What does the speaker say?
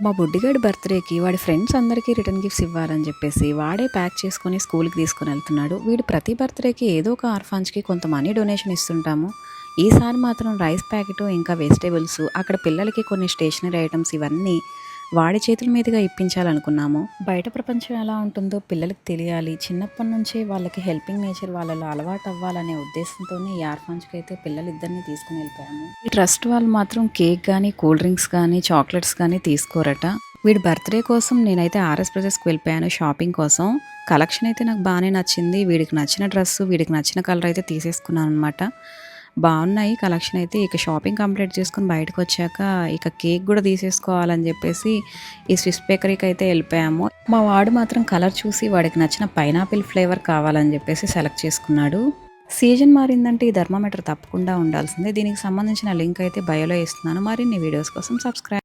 మా బుడ్డిగాడి బర్త్డేకి వాడి ఫ్రెండ్స్ అందరికీ రిటర్న్ గిఫ్ట్స్ ఇవ్వాలని చెప్పేసి వాడే ప్యాక్ చేసుకొని స్కూల్కి తీసుకుని వెళ్తున్నాడు. వీడు ప్రతి బర్త్డేకి ఏదో ఒక ఆర్ఫాన్స్కి కొంత మనీ డొనేషన్ ఇస్తుంటాము. ఈసారి మాత్రం రైస్ ప్యాకెట్ ఇంకా వెజిటేబుల్స్, అక్కడ పిల్లలకి కొన్ని స్టేషనరీ ఐటమ్స్ ఇవన్నీ వాడి చేతుల మీదుగా ఇప్పించాలనుకున్నాము. బయట ప్రపంచం ఎలా ఉంటుందో పిల్లలకి తెలియాలి, చిన్నప్పటి నుంచే వాళ్ళకి హెల్పింగ్ నేచర్ వాళ్ళలో అలవాటు అవ్వాలనే ఉద్దేశంతోనే ఈ ఆర్ఫాన్స్కి అయితే పిల్లలిద్దరిని తీసుకుని వెళ్ళిపోయాము. ఈ ట్రస్ట్ వాళ్ళు మాత్రం కేక్ కానీ కూల్ డ్రింక్స్ కానీ చాక్లెట్స్ కానీ తీసుకోరట. వీడి బర్త్డే కోసం నేనైతే ఆర్ఎస్ బ్రదర్స్కి వెళ్ళిపోయాను షాపింగ్ కోసం. కలెక్షన్ అయితే నాకు బాగానే నచ్చింది. వీడికి నచ్చిన డ్రెస్సు, వీడికి నచ్చిన కలర్ అయితే తీసేసుకున్నాను అనమాట. బాగున్నాయి కలెక్షన్ అయితే. ఇక షాపింగ్ కంప్లీట్ చేసుకుని బయటకు వచ్చాక ఇక కేక్ కూడా తీసేసుకోవాలని చెప్పేసి ఈ స్విస్ బేకరీకి అయితే వెళ్ళిపోయాము. మా వాడు మాత్రం కలర్ చూసి వాడికి నచ్చిన పైనాపిల్ ఫ్లేవర్ కావాలని చెప్పేసి సెలెక్ట్ చేసుకున్నాడు. సీజన్ మారిందంటే ఈ థర్మామీటర్ తప్పకుండా ఉండాల్సిందే. దీనికి సంబంధించిన లింక్ అయితే బయోలో ఇస్తున్నాను. మరిన్ని వీడియోస్ కోసం సబ్స్క్రైబ్.